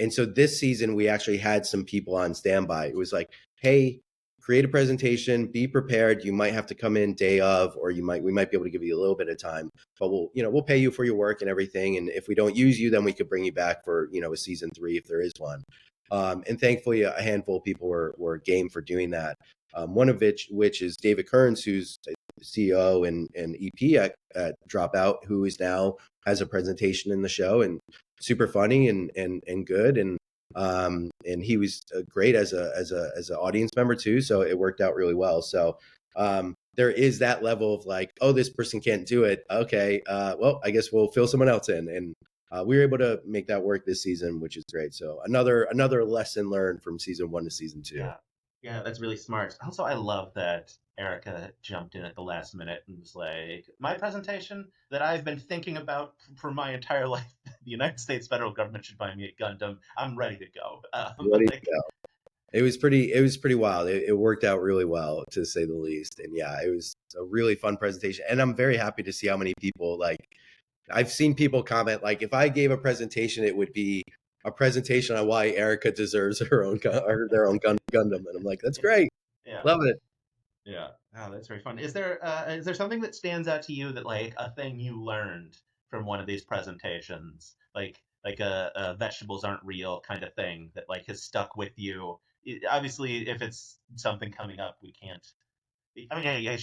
so this season we actually had some people on standby. It was like, hey, create a presentation, be prepared. You might have to come in day of, or we might be able to give you a little bit of time, but we'll pay you for your work and everything. And if we don't use you, then we could bring you back for, a season 3 if there is one. And thankfully a handful of people were game for doing that. One of which is David Kearns, who's CEO and EP at Dropout, who is now has a presentation in the show and super funny and good. And he was great as an audience member too. So it worked out really well. So there is that level of like, oh, this person can't do it. Okay, well, I guess we'll fill someone else in. And we were able to make that work this season, which is great. So another lesson learned from season 1 to season 2. Yeah, that's really smart. Also, I love that Rekha jumped in at the last minute and was like, my presentation that I've been thinking about for my entire life, the United States federal government should buy me a Gundam. I'm ready to go. Ready to go. It was pretty wild. It worked out really well, to say the least. And yeah, it was a really fun presentation. And I'm very happy to see how many people, like, I've seen people comment, like, if I gave a presentation, it would be a presentation on why Rekha deserves their own Gundam. And I'm like, that's great. Yeah. Love it. Yeah. Oh, that's very fun. Is there something that stands out to you that like a thing you learned from one of these presentations, like a vegetables aren't real kind of thing that like has stuck with you? Obviously, if it's something coming up, we can't. I mean, yeah, you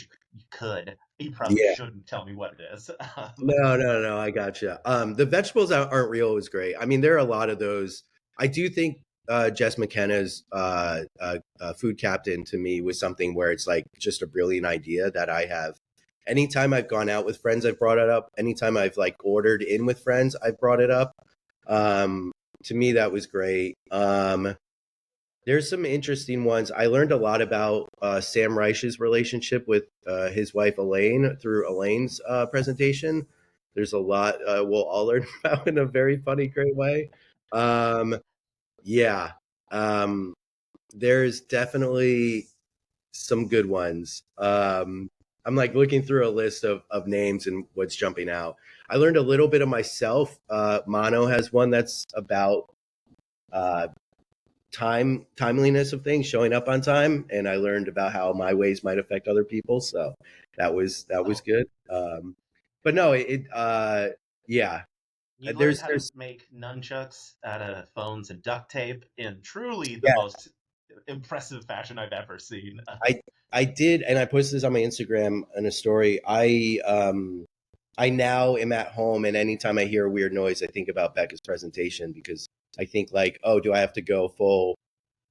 could. You probably shouldn't tell me what it is. No, I gotcha. The vegetables aren't real was great. I mean, there are a lot of those. I do think Jess McKenna's food captain to me was something where it's like just a brilliant idea that I have. Anytime I've gone out with friends, I've brought it up. Anytime I've like ordered in with friends, I've brought it up. To me, that was great. There's some interesting ones. I learned a lot about Sam Reich's relationship with his wife Elaine through Elaine's presentation. There's a lot we'll all learn about in a very funny, great way. Um, yeah, um, there's definitely some good ones. I'm like looking through a list of names and what's jumping out. I learned a little bit of myself. Mono has one that's about uh, timeliness of things, showing up on time, and I learned about how my ways might affect other people. So that was Oh, good. But no, yeah, you learned there's how to make nunchucks out of phones and duct tape in truly the yeah, most impressive fashion I've ever seen. I I did, and I posted this on my Instagram in a story. I now am at home, and anytime I hear a weird noise, I think about Becca's presentation because I think like, oh, do I have to go full,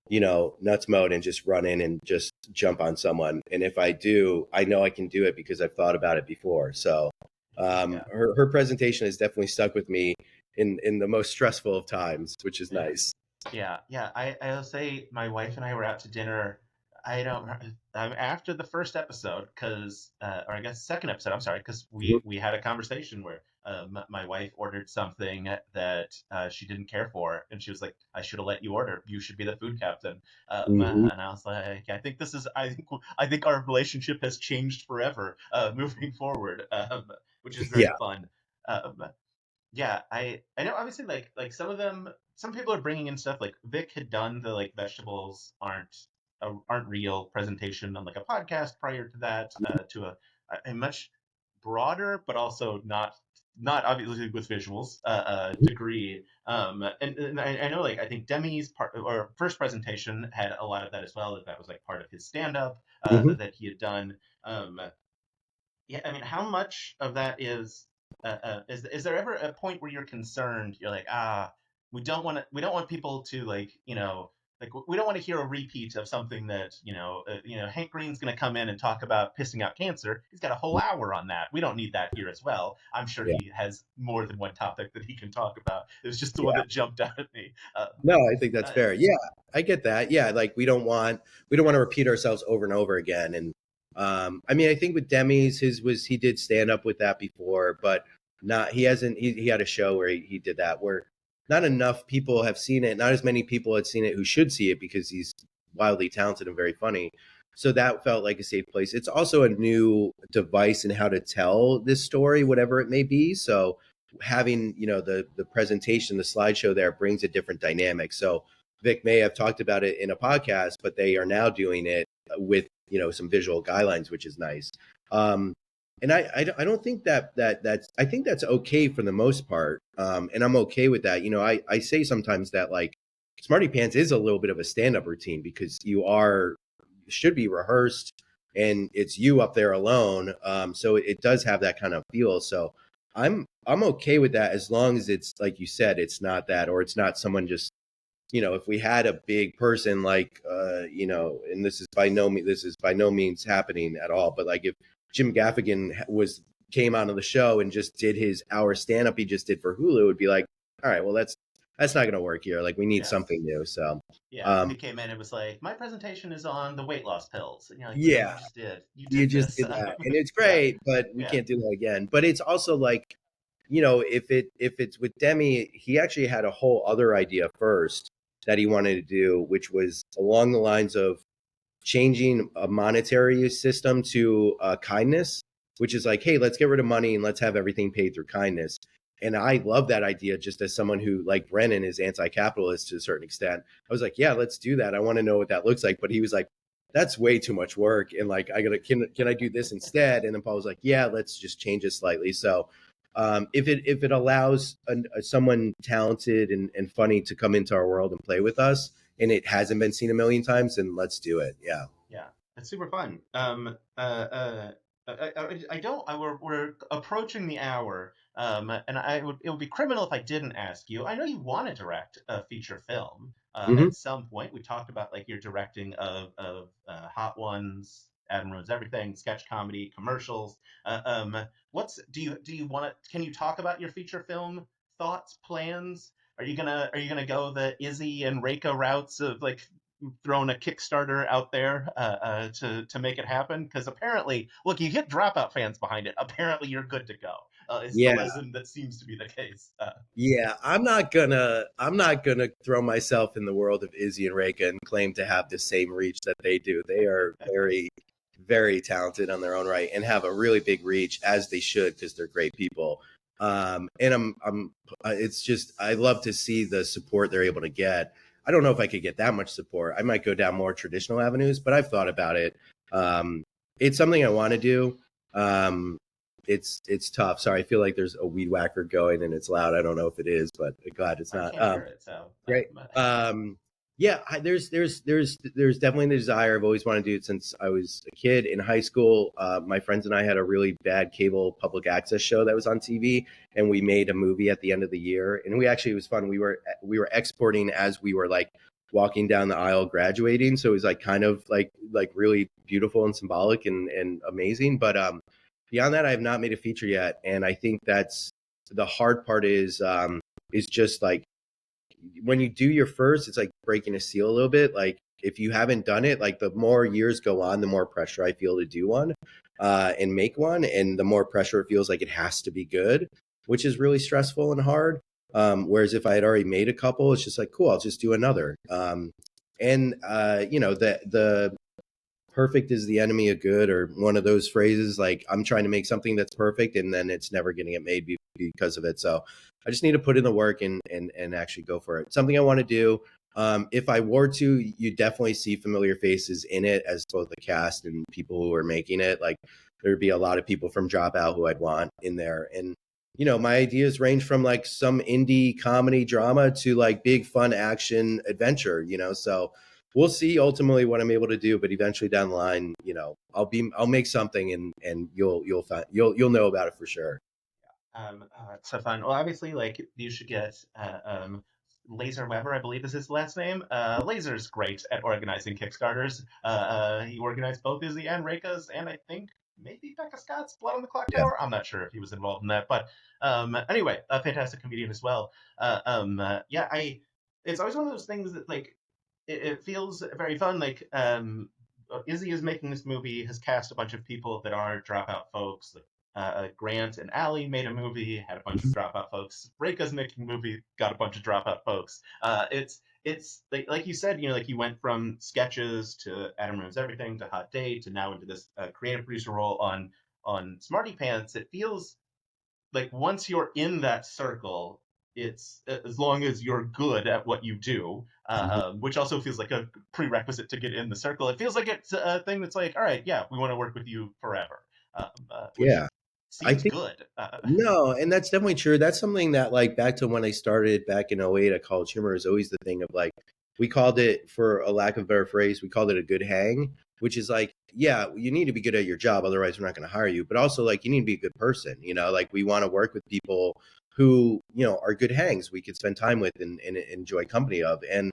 nuts mode and just run in and just jump on someone? And if I do, I know I can do it because I've thought about it before. So, Yeah, her presentation has definitely stuck with me in the most stressful of times, which is yeah. nice. Yeah. I'll say my wife and I were out to dinner. I don't after the first episode, because or I guess second episode. I'm sorry, because Mhm. we had a conversation where my wife ordered something that she didn't care for, and she was like, "I should have let you order. You should be the food captain." Mhm. And I was like, I think our relationship has changed forever moving forward, which is very Yeah. fun. Um, yeah, I know obviously like some people are bringing in stuff like Vic had done the like vegetables aren't real presentation on like a podcast prior to that to a much broader but also not obviously with visuals degree and I know like I think Demi's part or first presentation had a lot of that as well that was like part of his stand up Mhm. that he had done um yeah, I mean, how much of that is there ever a point where you're concerned? You're like, we don't want people to like, like we don't want to hear a repeat of something that Hank Green's going to come in and talk about pissing out cancer. He's got a whole hour on that. We don't need that here as well. I'm sure Yeah. he has more than one topic that he can talk about. It was just the one Yeah. that jumped out at me. No, I think that's Uh, fair. Yeah, I get that. Yeah, like we don't want to repeat ourselves over and over again. And I mean, I think with Demi's, his was he did stand up with that before, but not he hasn't. He had a show where he did that where not enough people have seen it. Not as many people had seen it who should see it because he's wildly talented and very funny. So that felt like a safe place. It's also a new device in how to tell this story, whatever it may be. So having the presentation, the slideshow there brings a different dynamic. So Vic may have talked about it in a podcast, but they are now doing it with some visual guidelines, which is nice. And I don't think that's I think that's okay for the most part, and I'm okay with that. I say sometimes that like Smarty Pants is a little bit of a stand up routine because should be rehearsed and it's you up there alone. So it does have that kind of feel. So I'm okay with that as long as it's like you said, it's not that, or it's not someone just if we had a big person like and this is by no means happening at all, but like if Jim Gaffigan came onto the show and just did his hour stand up he just did for Hulu, it would be like, all right, well that's not going to work here. Like we need yes. something new. So Yeah, if um he came in and was like, "My presentation is on the weight loss pills," and you're like, "Yeah, yeah, you you did just this." did that and it's Yeah, great, but we yeah, can't do that again. But it's also like if it's with Demi, he actually had a whole other idea first that he wanted to do, which was along the lines of changing a monetary system to kindness, which is like, hey, let's get rid of money and let's have everything paid through kindness. And I love that idea just as someone who, like Brennan, is anti capitalist to a certain extent. I was like, yeah, let's do that. I want to know what that looks like. But he was like, that's way too much work. And like, can I do this instead? And then Paul was like, yeah, let's just change it slightly. So if it allows someone talented and funny to come into our world and play with us, and it hasn't been seen a million times, then let's do it. Yeah. yeah. It's super fun. I don't. We're approaching the hour. And it would be criminal if I didn't ask you. I know you want to direct a feature film. Hmm. At some point, we talked about like your directing of Hot Ones, Adam Ruins Everything, sketch comedy, commercials. What's do you want to? Can you talk about your feature film thoughts, plans? Are you gonna go the Izzy and Rekha routes of like throwing a Kickstarter out there to make it happen? Because apparently, look, you hit Dropout fans behind it. Apparently, you're good to go. is the Yeah. lesson that seems to be the case. Yeah, I'm not gonna throw myself in the world of Izzy and Rekha and claim to have the same reach that they do. They are very, very talented on their own right and have a really big reach, as they should, because they're great people. And it's just I love to see the support they're able to get. I don't know if I could get that much support. I might go down more traditional avenues, but I've thought about it. Um, it's something I want to do. Um, it's tough. Sorry, I feel like there's a weed whacker going and it's loud. I don't know if it is, but glad it's I not. can't hear it, so Great. Yeah, there's definitely the desire. I've always wanted to do it since I was a kid in high school. My friends and I had a really bad cable public access show that was on TV, and we made a movie at the end of the year. And it was fun. We were exporting as we were like walking down the aisle graduating, so it was like kind of like really beautiful and symbolic and amazing. But beyond that, I have not made a feature yet, and I think that's the hard part is just like when you do your first, it's like breaking a seal a little bit. Like if you haven't done it, like the more years go on, the more pressure I feel to do one and make one, and the more pressure it feels like it has to be good, which is really stressful and hard. Whereas if I had already made a couple, it's just like cool, I'll just do another. The perfect is the enemy of good, or one of those phrases. Like I'm trying to make something that's perfect and then it's never going to get made because of it. So I just need to put in the work and actually go for it. Something I want to do. If I were to, you definitely see familiar faces in it as both the cast and people who are making it. Like there'd be a lot of people from Dropout who I'd want in there. And my ideas range from like some indie comedy drama to like big fun action adventure, so we'll see ultimately what I'm able to do, but eventually down the line, I'll make something and you'll know about it for sure. It's so fun. Well, obviously, like you should get Laser Weber, I believe is his last name. Laser's great at organizing Kickstarters. He organized both Izzy and Rekha's, and I think maybe Becca Scott's Blood on the Clock Yeah. Tower. I'm not sure if he was involved in that, but anyway, a fantastic comedian as well. Yeah, it's always one of those things that like it feels very fun. Like Izzy is making this movie, has cast a bunch of people that are Dropout folks. Like Grant and Allie made a movie, had a bunch of Dropout folks. Rekha's making a movie, got a bunch of Dropout folks. It's like you said, like you went from sketches to Adam Ruins Everything to Hot Date to now into this creative producer role on Smarty Pants. It feels like once you're in that circle, it's as long as you're good at what you do, which also feels like a prerequisite to get in the circle. It feels like it's a thing that's like, all right, yeah, we want to work with you forever, which Yeah. I seems think good. no, and that's definitely true. That's something that like back to when I started back in '08 at College Humor is always the thing of like we called it, for a lack of a better phrase, we called it a good hang, which is like, yeah, you need to be good at your job, otherwise we're not going to hire you. But also like you need to be a good person, like we want to work with people who, are good hangs we could spend time with and enjoy company of. And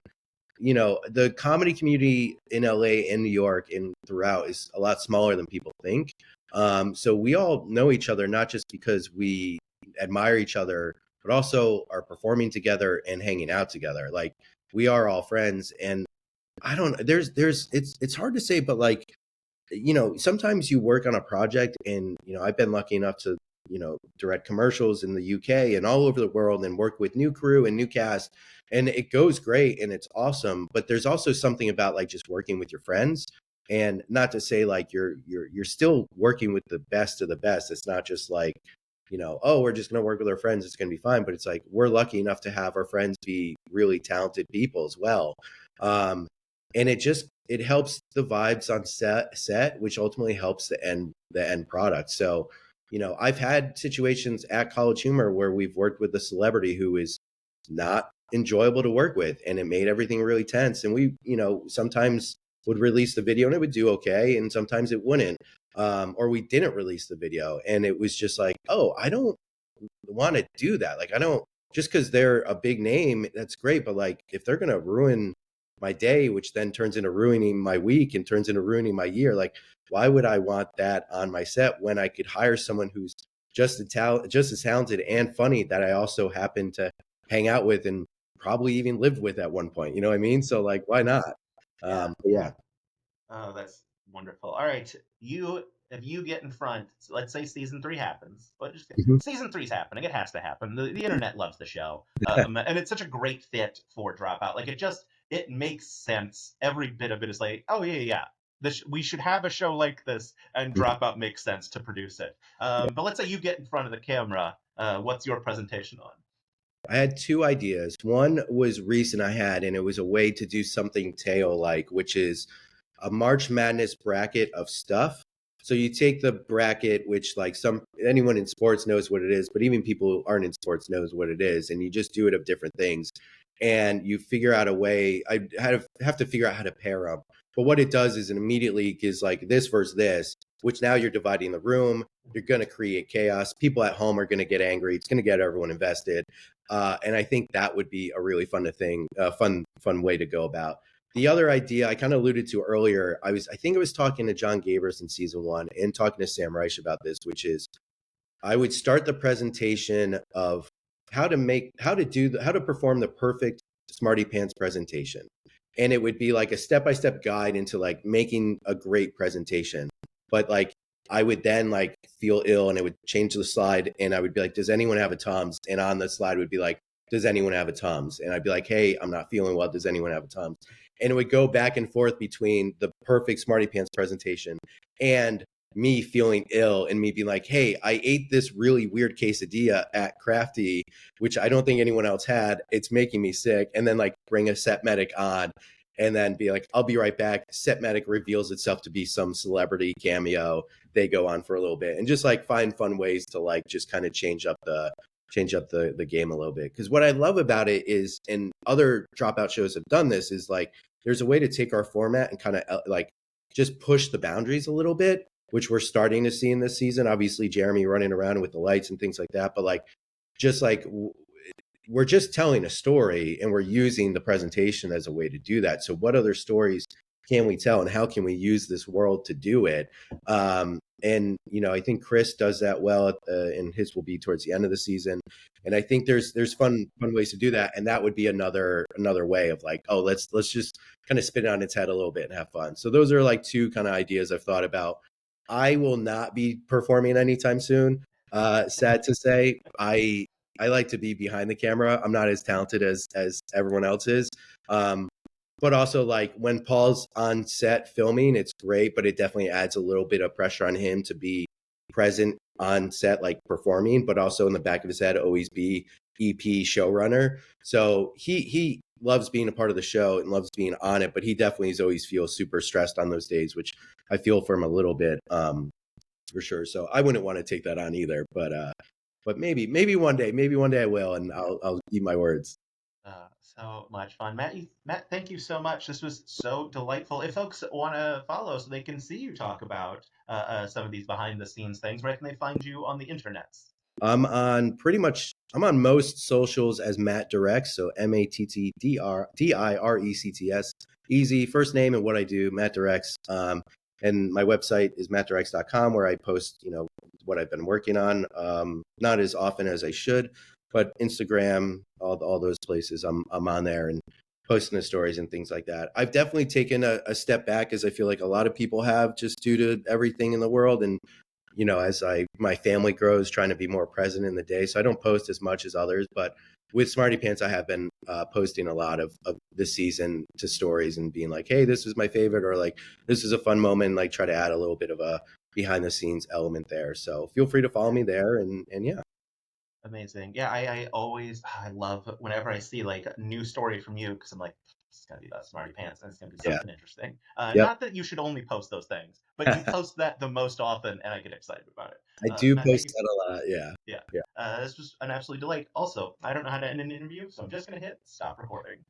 the comedy community in LA and New York and throughout is a lot smaller than people think. So we all know each other, not just because we admire each other, but also are performing together and hanging out together. Like we are all friends. And I don't, it's hard to say, but like, sometimes you work on a project and, I've been lucky enough to, direct commercials in the UK and all over the world and work with new crew and new cast. And it goes great and it's awesome. But there's also something about like just working with your friends, and not to say like you're still working with the best of the best. It's not just like, oh, we're just going to work with our friends, it's going to be fine. But it's like we're lucky enough to have our friends be really talented people as well. And it helps the vibes on set, which ultimately helps the end product. So, I've had situations at College Humor where we've worked with a celebrity who is not enjoyable to work with, and it made everything really tense. And we, sometimes would release the video and it would do okay, and sometimes it wouldn't. Or we didn't release the video and it was just like, oh, I don't want to do that. Like I don't, just because they're a big name, that's great. But like if they're gonna ruin my day, which then turns into ruining my week and turns into ruining my year, like why would I want that on my set when I could hire someone who's just as talented and funny, that I also happen to hang out with and probably even lived with at one point. You know what I mean? So like, why not? Yeah, Yeah. yeah. Oh, that's wonderful. All right, you if you get in front, so let's say season 3 happens, but just Mhm. season three's happening. It has to happen. The internet loves the show, and it's such a great fit for Dropout. Like it makes sense. Every bit of it is like, oh yeah. We should have a show like this, and Dropout makes sense to produce it. But let's say you get in front of the camera. What's your presentation on? I had two ideas. One was recent I had, and it was a way to do something Teo like, which is a March Madness bracket of stuff. So you take the bracket, which like some anyone in sports knows what it is, but even people who aren't in sports knows what it is, and you just do it of different things, and you figure out a way. I have to figure out how to pair them. But what it does is it immediately gives like this versus this, which now you're dividing the room. You're going to create chaos. People at home are going to get angry. It's going to get everyone invested, and I think that would be a really fun way to go about. The other idea I kind of alluded to earlier, I think I was talking to John Gabers in season 1 and talking to Sam Reich about this, which is I would start the presentation of how to perform the perfect Smarty Pants presentation. And it would be like a step-by-step guide into like making a great presentation. But like I would then like feel ill and it would change the slide and I would be like, does anyone have a Tums? And on the slide would be like, does anyone have a Tums? And I'd be like, hey, I'm not feeling well. Does anyone have a Tums? And it would go back and forth between the perfect Smarty Pants presentation and me feeling ill and me being like, hey, I ate this really weird quesadilla at Crafty, which I don't think anyone else had. It's making me sick. And then like bring a set medic on and then be like, I'll be right back. Set medic reveals itself to be some celebrity cameo. They go on for a little bit and just like find fun ways to like just kind of change up the game a little bit. Because what I love about it is, and other Dropout shows have done this, is like there's a way to take our format and kind of like just push the boundaries a little bit, which we're starting to see in this season. Obviously, Jeremy running around with the lights and things like that, but like just like we're just telling a story and we're using the presentation as a way to do that. So what other stories can we tell and how can we use this world to do it? And I think Chris does that well, and his will be towards the end of the season. And I think there's fun ways to do that, and that would be another way of like, oh, let's just kind of spin it on its head a little bit and have fun. So those are like two kind of ideas I've thought about. I will not be performing anytime soon. Sad to say, I like to be behind the camera. I'm not as talented as everyone else is. But also like when Paul's on set filming, it's great, but it definitely adds a little bit of pressure on him to be present on set, like performing, but also in the back of his head, always be EP showrunner. So he loves being a part of the show and loves being on it, but he definitely always feels super stressed on those days, which I feel for him a little bit, for sure. So I wouldn't want to take that on either, but maybe one day I will, and I'll eat my words. So much fun, Matt. Thank you so much. This was so delightful. If folks want to follow, so they can see you talk about some of these behind the scenes things, where can they find you on the internets? I'm on most socials as Matt Directs, so MattDirects. Easy first name and what I do, Matt Directs. And my website is mattdirects.com, where I post, what I've been working on. Not as often as I should, but Instagram, all those places, I'm on there and posting the stories and things like that. I've definitely taken a step back, as I feel like a lot of people have, just due to everything in the world. And as my family grows, trying to be more present in the day. So I don't post as much as others, but with Smarty Pants, I have been posting a lot of this season to stories and being like, hey, this is my favorite, or like, this is a fun moment, like try to add a little bit of a behind the scenes element there. So feel free to follow me there. And yeah. Amazing. Yeah, I love whenever I see like a new story from you, because I'm like, it's gonna be about Smarty Pants and it's gonna be Yeah. something interesting. Yep. Not that you should only post those things, but you post that the most often, and I get excited about it. I do Matt, thank post you. that a lot. Yeah. Yeah, Yeah. this was an absolute delight. Also, I don't know how to end an interview, so I'm just gonna hit stop recording.